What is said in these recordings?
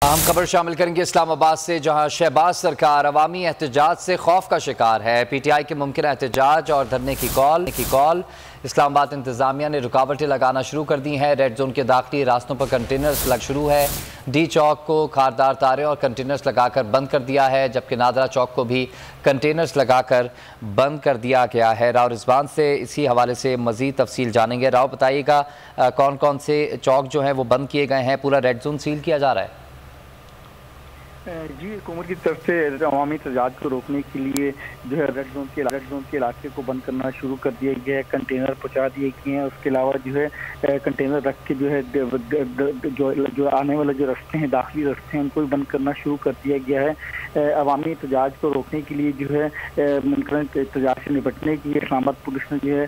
ہم خبر شامل کریں گے اسلام آباد سے، جہاں شہباز سرکار عوامی احتجاج سے خوف کا شکار ہے۔ پی ٹی آئی کے ممکنہ احتجاج اور دھرنے کی کال اسلام آباد انتظامیہ نے رکاوٹیں لگانا شروع کر دی ہیں۔ ریڈ زون کے داخلی راستوں پر کنٹینرز لگ شروع ہے۔ ڈی چوک کو خاردار تارے اور کنٹینرز لگا کر بند کر دیا ہے، جبکہ نادرہ چوک کو بھی کنٹینرز لگا کر بند کر دیا گیا ہے۔ راؤ رضوان سے اسی حوالے سے مزید تفصیل جانیں گے۔ راؤ، بتائیے گا کون کون سے چوک جو ہیں وہ بند کیے گئے ہیں؟ پورا ریڈ زون سیل کیا جا رہا ہے؟ جی، حکومت کی طرف سے عوامی احتجاج کو روکنے کے لیے جو ہے ریڈ زون کے علاقے کو بند کرنا شروع کر دیا گیا ہے۔ کنٹینر پہنچا دیے گئے ہیں۔ اس کے علاوہ جو ہے کنٹینر رکھ کے جو ہے جو آنے والے جو رستے ہیں، داخلی رستے ہیں، ان کو بھی بند کرنا شروع کر دیا گیا ہے۔ عوامی احتجاج کو روکنے کے لیے جو ہے منفرد احتجاج سے نپٹنے کے لیے اسلام آباد پولیس نے جو ہے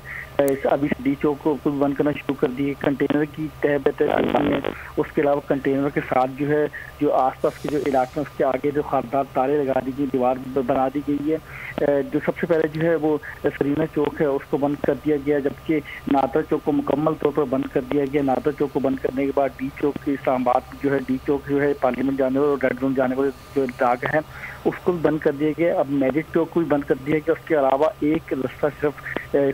ابھی ڈی چوک کو بھی بند کرنا شروع کر دی ہے۔ کنٹینر کی تہ بہ ہے، اس کے علاوہ کنٹینر کے ساتھ جو ہے جو آس پاس کے جو علاقے ہیں اس کے آگے جو خاردار تارے لگا دی گئی، دیوار بنا دی گئی ہے۔ جو سب سے پہلے جو ہے وہ سرینا چوک ہے، اس کو بند کر دیا گیا، جبکہ نادرہ چوک کو مکمل طور پر بند کر دیا گیا۔ نادرہ چوک کو بند کرنے کے بعد ڈی چوک کے اسلام آباد جو ہے ڈی چوک جو ہے پارلیمنٹ جانے والے اور ریڈ زون جانے والے جو راگ ہے اس کو بھی بند کر دیا گیا۔ اب میجک چوک کو بھی بند کر دیا گیا۔ اس کے علاوہ ایک رستہ صرف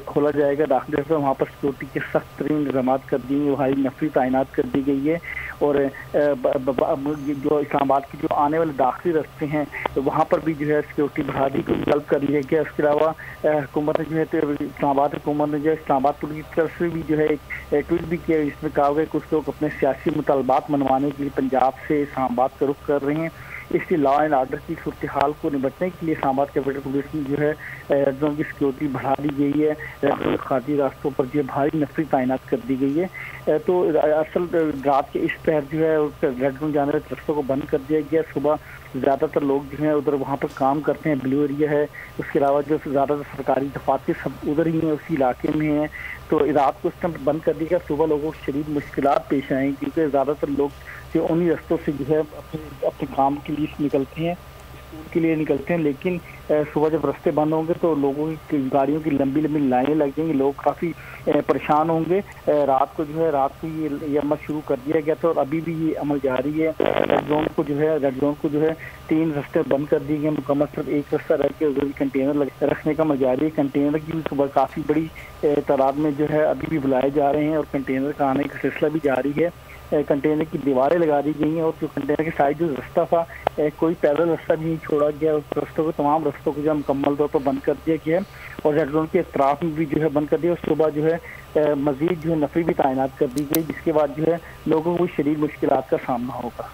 کھولا جائے گا داخلی رستہ، وہاں پر سیکورٹی کے سخت ترین انتظامات کر دیے گئے، بھاری نفری تعینات کر دی گئی ہے۔ اور جو اسلام آباد کی جو آنے والے داخلی رستے ہیں وہاں پر بھی جو ہے سیکورٹی بڑھا دی کو طلب کر لیا گیا۔ اس کے علاوہ حکومت نے جو ہے اسلام آباد حکومت نے جو ہے اسلام آباد پولیس کی طرف سے بھی جو ہے ایک ٹویٹ بھی کیا، جس میں کہا گیا کہ کچھ لوگ اپنے سیاسی مطالبات منوانے کے لیے پنجاب سے اسلام آباد کا رخ کر رہے ہیں۔ اس لیے لا اینڈ آرڈر کی صورتحال کو نمٹنے کے لیے اسلام آباد کیپٹل پولیس نے جو ہے ریڈ زون کی سیکورٹی بڑھا دی گئی ہے۔ خارجی راستوں پر جو بھاری نفری تعینات کر دی گئی ہے۔ تو اصل رات کے اس پہر جو ہے ریڈ زون جانے والے رستوں کو بند کر دیا گیا۔ صبح زیادہ تر لوگ جو ہیں ادھر وہاں پر کام کرتے ہیں، بلیو ایریا ہے، اس کے علاوہ جو زیادہ تر سرکاری دفاتر سب ادھر ہی ہیں، اسی علاقے میں ہیں۔ تو رات کو اس ٹائم بند کر دیا گیا۔ صبح لوگوں کو شدید مشکلات پیش آئیں کیونکہ زیادہ تر لوگ جو انہی رستوں سے جو ہے اپنے کام کے لیے نکلتے ہیں، اسکول کے لیے نکلتے ہیں، لیکن صبح جب رستے بند ہوں گے تو لوگوں کی گاڑیوں کی لمبی لمبی لائنیں لگ جائیں گی، لوگ کافی پریشان ہوں گے۔ رات کو یہ عمل شروع کر دیا گیا تھا اور ابھی بھی یہ عمل جاری ہے۔ ریڈ زون کو جو ہے 3 رستے بند کر دیے گئے، مکمل صرف ایک رستہ رہ کے ادھر کنٹینر رکھنے کا عمل جاری ہے۔ کنٹینر کی بھی صبح کافی بڑی تعداد میں جو ہے ابھی بھی بلائے جا رہے ہیں اور کنٹینر کا آنے کا سلسلہ بھی جاری ہے۔ کنٹینر کی دیواریں لگا دی گئی ہیں اور جو کنٹینر کے سائڈ جو رستہ تھا کوئی پیدل رستہ بھی نہیں چھوڑا گیا، اس رستوں کو تمام رستوں کو جو ہے مکمل طور پر بند کر دیا گیا ہے اور ریڈ زون کے اطراف میں بھی جو ہے بند کر دیا۔ اور صبح جو ہے مزید جو ہے نفری بھی تعینات کر دی گئی، جس کے بعد جو ہے لوگوں کو شدید مشکلات کا سامنا ہوگا۔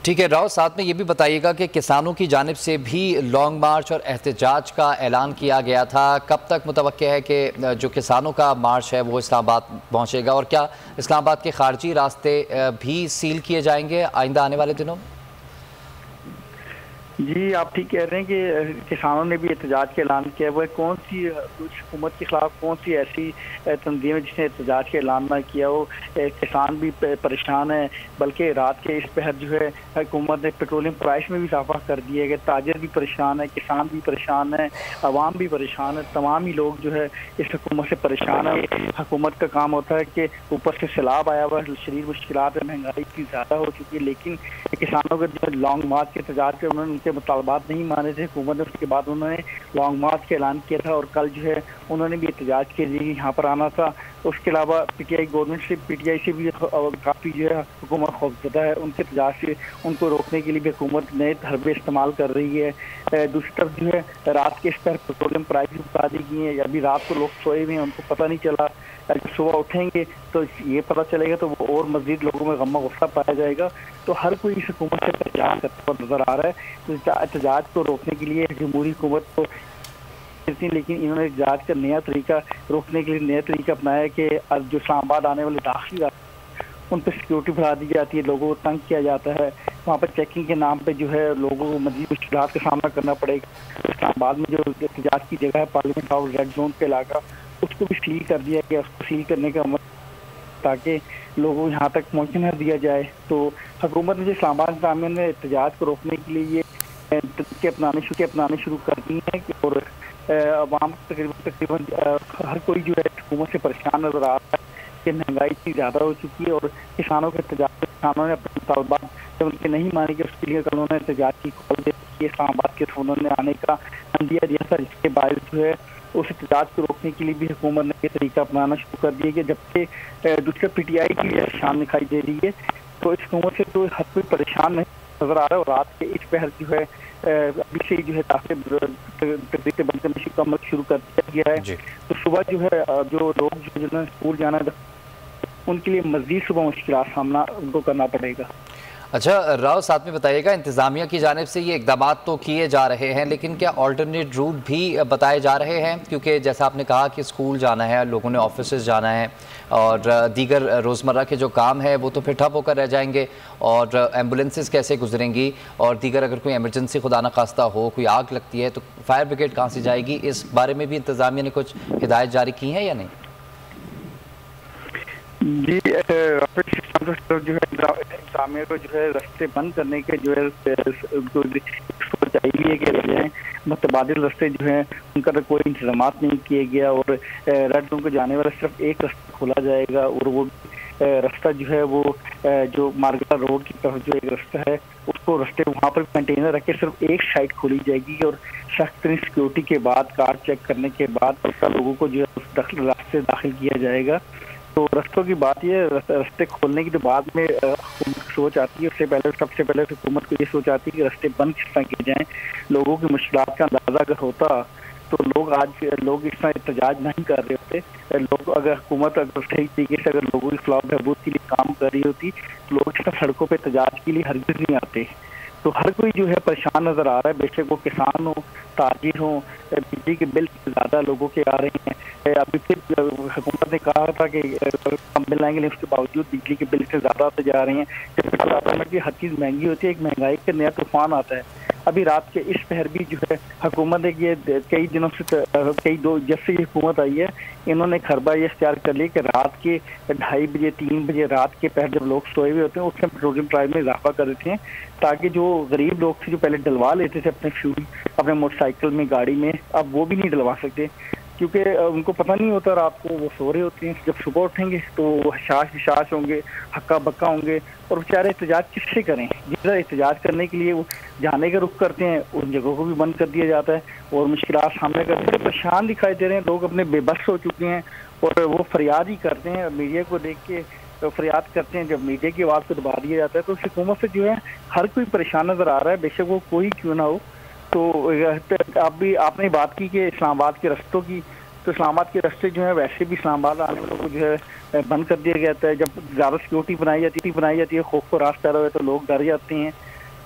ٹھیک ہے راؤ، ساتھ میں یہ بھی بتائیے گا کہ کسانوں کی جانب سے بھی لانگ مارچ اور احتجاج کا اعلان کیا گیا تھا، کب تک متوقع ہے کہ جو کسانوں کا مارچ ہے وہ اسلام آباد پہنچے گا، اور کیا اسلام آباد کے خارجی راستے بھی سیل کیے جائیں گے آئندہ آنے والے دنوں میں؟ جی، آپ ٹھیک کہہ رہے ہیں کہ کسانوں نے بھی احتجاج کا اعلان کیا ہے۔ کون سی حکومت کے خلاف کون سی ایسی تنظیم ہے جس نے احتجاج کا اعلان نہ کیا ہو؟ کسان بھی پریشان ہیں، بلکہ رات کے اس پہر جو ہے حکومت نے پیٹرولیم پرائس میں بھی اضافہ کر دیا ہے کہ تاجر بھی پریشان ہے، کسان بھی پریشان ہے، عوام بھی پریشان ہے، تمام ہی لوگ جو ہے اس حکومت سے پریشان ہیں۔ حکومت کا کام ہوتا ہے کہ اوپر سے سیلاب آیا ہوا ہے، شدید مشکلات ہے، مہنگائی اتنی زیادہ ہو چکی ہے، لیکن کسانوں کے جو لانگ مارچ کے احتجاج کے انہوں نے مطالبات نہیں مانے تھے حکومت نے۔ اس کے بعد انہوں نے لانگ مارچ کا اعلان کیا تھا اور کل جو ہے انہوں نے بھی احتجاج کے لیے یہاں پر آنا تھا۔ اس کے علاوہ پی ٹی آئی سے بھی کافی جو ہے حکومت خوفزدہ ہے، ان کے احتجاج سے ان کو روکنے کے لیے بھی حکومت نئے حربے استعمال کر رہی ہے۔ دوسری طرف جو ہے رات کے اس پر پیٹرولیم پرائز بھی بتا دی گئی ہیں، ابھی رات کو لوگ سوئے ہوئے ہیں، ان کو پتہ نہیں چلا، صبح اٹھیں گے تو یہ پتہ چلے گا تو وہ اور مزید لوگوں میں غم و غصہ پایا جائے گا۔ تو ہر کوئی اس حکومت سے احتجاج کرتا ہوا نظر آ رہا ہے۔ تو احتجاج کو روکنے کے لیے جمہوری حکومت کو، لیکن انہوں نے احتجاج کا نیا طریقہ روکنے کے لیے نیا طریقہ اپنایا کہ جو اسلام آباد آنے والے داخلی ان پہ سیکورٹی بڑھا دی جاتی ہے، لوگوں کو تنگ کیا جاتا ہے، وہاں پر چیکنگ کے نام پہ جو ہے لوگوں کو مزید مشکلات کا سامنا کرنا پڑے گا۔ اسلام آباد میں جو احتجاج کی جگہ ہے پارلیمنٹ ہاؤس ریڈ زون کے علاقہ، اس کو بھی سیل کر دیا گیا، اس کو سیل کرنے کا عمل تاکہ لوگوں کو یہاں تک پہنچنے نہ دیا جائے۔ تو حکومت نے جو اسلام آباد انتظامیہ نے احتجاج کو روکنے کے لیے یہ طریقے اپنانے شروع کر دیے ہیں اور عوام تقریباً ہر کوئی جو ہے حکومت سے پریشان نظر آ رہا ہے۔ کہ مہنگائی اتنی زیادہ ہو چکی ہے اور کسانوں کے احتجاج، کسانوں نے اپنے مطالبات جب ان کے نہیں مانے گے اس کے لیے کل انہوں نے احتجاج کی کال دے دی، اسلام آباد کے فونوں نے آنے کا اندیا دیا تھا، جس کے باعث جو ہے اس احتجاج کو روکنے کے لیے بھی حکومت نے یہ طریقہ اپنانا شروع کر دیا کہ جبکہ دوسرے پی ٹی آئی کی شان دکھائی دے رہی ہے، تو اس حکومت سے تو ہر کوئی پریشان نہیں نظر آ رہا ہے۔ اور رات کے اس پہر جو ہے ابھی سے ہی جو ہے تقریباً بند کرنے کا عمل شروع کر دیا گیا ہے، تو صبح جو ہے جو لوگ جنہوں نے اسکول جانا ہے ان کے لیے مزید صبح مشکلات سامنا ان کو کرنا پڑے گا۔ اچھا راؤ، ساتھ میں بتائیے گا، انتظامیہ کی جانب سے یہ اقدامات تو کیے جا رہے ہیں، لیکن کیا آلٹرنیٹ روٹ بھی بتائے جا رہے ہیں؟ کیونکہ جیسا آپ نے کہا کہ اسکول جانا ہے، لوگوں نے آفیسز جانا ہے اور دیگر روزمرہ کے جو کام ہے وہ تو پھر ٹھپ ہو کر رہ جائیں گے، اور ایمبولینسز کیسے گزریں گی، اور دیگر اگر کوئی ایمرجنسی خدا نخواستہ ہو، کوئی آگ لگتی ہے تو فائر بریگیڈ کہاں سے جائے گی؟ اس بارے میں بھی انتظامیہ نے کچھ ہدایت جاری کی ہیں یا نہیں؟ جی جو ہے انتظامیہ کو جو ہے رستے بند کرنے کے جو ہے سوچ آئی ہے کہ متبادل رستے جو ہیں ان کا کوئی انتظامات نہیں کیے گیا، اور ریڈ زون کو جانے والا صرف ایک رستہ کھولا جائے گا، اور وہ رستہ جو ہے وہ جو مارگلا روڈ کی طرف جو ایک رستہ ہے اس کو رستے وہاں پر کنٹینر رکھ کے صرف ایک سائڈ کھولی جائے گی، اور سخت ترین سیکورٹی کے بعد کار چیک کرنے کے بعد لوگوں کو جو ہے اس راستے داخل کیا جائے گا۔ تو رستوں کی بات یہ رستے کھولنے کی جو بعد میں سوچ آتی ہے، اس سے پہلے سب سے پہلے حکومت کو یہ سوچ آتی ہے کہ رستے بند کس طرح کیے جائیں۔ لوگوں کی مشکلات کا اندازہ اگر ہوتا تو لوگ اس طرح احتجاج نہیں کر رہے ہوتے۔ لوگ اگر حکومت اگر صحیح طریقے سے اگر لوگوں کی فلاح و بہبود کے لیے کام کر رہی ہوتی تو لوگ اس طرح سڑکوں پہ احتجاج کے لیے ہرگز نہیں آتے۔ تو ہر کوئی جو ہے پریشان نظر آ رہا ہے، بے شک وہ کسان ہوں، تاجر ہوں، بجلی کے بل زیادہ لوگوں کے آ رہے ہیں۔ ابھی پھر حکومت نے کہا تھا کہ کم بل آئیں گے، لیکن اس کے باوجود بجلی کے بل سے زیادہ آتے جا رہے ہیں۔ جب ہر چیز مہنگی ہوتی ہے، ایک مہنگائی کا نیا طوفان آتا ہے۔ ابھی رات کے اس پہر بھی جو ہے حکومت نے یہ کئی دنوں سے جب سے یہ حکومت آئی ہے انہوں نے خربہ یہ اختیار کر لیا کہ رات کے 2:30 بجے 3 بجے رات کے پہر جب لوگ سوئے ہوئے ہوتے ہیں اس میں پیٹرولیم پرائز میں اضافہ کر دیتے ہیں، تاکہ جو غریب لوگ تھے جو پہلے ڈلوا لیتے تھے اپنے فیول اپنے موٹر سائیکل میں گاڑی میں، اب وہ بھی نہیں ڈلوا سکتے، کیونکہ ان کو پتہ نہیں ہوتا رات کو، وہ سو رہے ہوتے ہیں۔ جب صبح اٹھیں گے تو وہ حشاش ہوں گے، ہکا بکا ہوں گے، اور بیچارے احتجاج کس سے کریں؟ جس طرح احتجاج کرنے کے لیے وہ جانے کا رخ کرتے ہیں ان جگہوں کو بھی بند کر دیا جاتا ہے اور مشکلات سامنے کرتے ہیں۔ پریشان دکھائی دے رہے ہیں لوگ، اپنے بے بس ہو چکے ہیں اور وہ فریاد ہی کرتے ہیں، میڈیا کو دیکھ کے فریاد کرتے ہیں۔ جب میڈیا کی آواز کو دبا دیا جاتا ہے تو اس حکومت سے جو ہے ہر کوئی پریشان نظر آ رہا ہے، بے شک وہ کوئی کیوں نہ ہو۔ تو آپ نے بات کی کہ اسلام آباد کے رستوں کی، تو اسلام آباد کے رستے جو ہیں ویسے بھی اسلام آباد آنے والوں کو جو ہے بند کر دیا گیا ہے۔ جب زیادہ سیکورٹی بنائی جاتی ہے، خوف کو راس پیدا ہوئے تو لوگ ڈر جاتے ہیں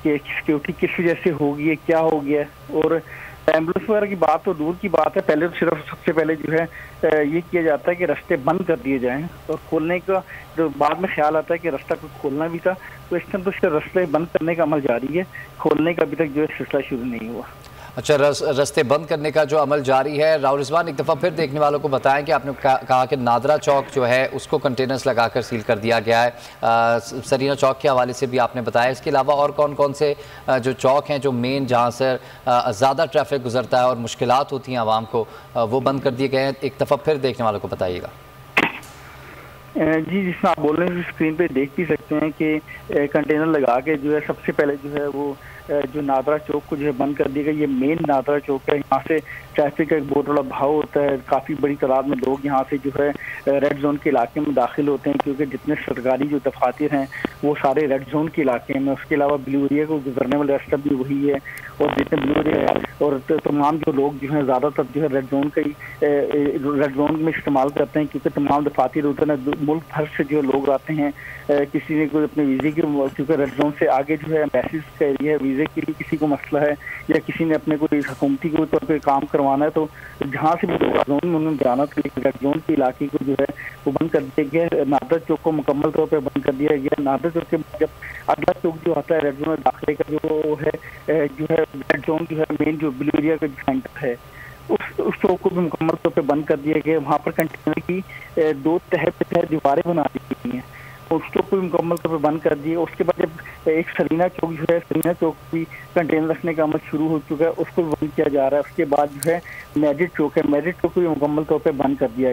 کہ سیکورٹی کس وجہ سے ہوگی ہے، کیا ہو گیا ہے۔ اور ایمبولینس وغیرہ کی بات تو دور کی بات ہے، پہلے تو صرف سب سے پہلے جو ہے یہ کیا جاتا ہے کہ رستے بند کر دیے جائیں، اور کھولنے کا جو بعد میں خیال آتا ہے کہ رستہ کو کھولنا بھی تھا، تو اس ٹائم تو رستے بند کرنے کا عمل جاری ہے، کھولنے کا ابھی تک جو ہے سلسلہ شروع نہیں ہوا۔ اچھا، رستے بند کرنے کا جو عمل جاری ہے، راؤ رضوان ایک دفعہ پھر دیکھنے والوں کو بتائیں کہ آپ نے کہا کہ نادرا چوک جو ہے اس کو کنٹینرز لگا کر سیل کر دیا گیا ہے، سرینا چوک کے حوالے سے بھی آپ نے بتایا، اس کے علاوہ اور کون کون سے جو چوک ہیں جو مین جہاں سے زیادہ ٹریفک گزرتا ہے اور مشکلات ہوتی ہیں عوام کو، وہ بند کر دیے گئے ہیں؟ ایک دفعہ پھر دیکھنے والوں کو بتائیے گا۔ جی، جس میں آپ بول رہے ہیں اسکرین پہ دیکھ بھی سکتے ہیں کہ کنٹینر لگا کے جو ہے سب سے پہلے جو ہے وہ جو نادرا چوک کو جو ہے بند کر دیا گیا۔ یہ مین نادرا چوک ہے، یہاں سے ٹریفک کا ایک بہت بڑا بہاؤ ہوتا ہے، کافی بڑی تعداد میں لوگ یہاں سے جو ہے ریڈ زون کے علاقے میں داخل ہوتے ہیں، کیونکہ جتنے سرکاری جو دفاتر ہیں وہ سارے ریڈ زون کے علاقے میں، اس کے علاوہ بلو ایریا کو گزرنے والا راستہ بھی وہی ہے، اور جتنے بلو ایریا اور تمام جو لوگ جو ہیں زیادہ تر جو ہے ریڈ زون میں استعمال کرتے ہیں، کیونکہ تمام دفاتر ہوتے ہیں، ملک بھر سے جو لوگ آتے ہیں، کسی نے کوئی اپنے ویزے کے، کیونکہ ریڈ زون سے آگے جو ہے ایمبیسیز کا ایریا ہے، ویزے کے لیے کسی کو مسئلہ ہے یا کسی نے اپنے کوئی حکومتی کے طور پہ کام کروانا ہے، تو جہاں سے بھی ریڈ زون میں انہوں نے جانا تھا، ریڈ زون کے علاقے کو جو ہے وہ بند کر دیا گیا۔ نادرا چوک کو مکمل طور پہ بند کر دیا گیا۔ نادرا چوک کے بعد جب اگلا چوک جو آتا ہے ریڈ زون میں داخلے کا جو ہے ریڈ زون جو ہے مین جو بلو ایریا کا جو سینٹر ہے، اس چوک کو بھی مکمل طور پہ بند کر دیا گیا۔ وہاں پر کنٹینر کی 2 تہہ پہ تہہ دیواریں بنا دی گئی ہیں، اس چوک کو بھی مکمل طور پہ بند کر دیا۔ اس کے بعد جب ایک سرینا چوک جو ہے، سرینا چوک بھی کنٹینر رکھنے کا عمل شروع ہو چکا ہے، اس کو بھی بند کیا جا رہا ہے۔ اس کے بعد جو ہے میرٹ چوک ہے، میرٹ چوک کو بھی مکمل طور پہ بند کر دیا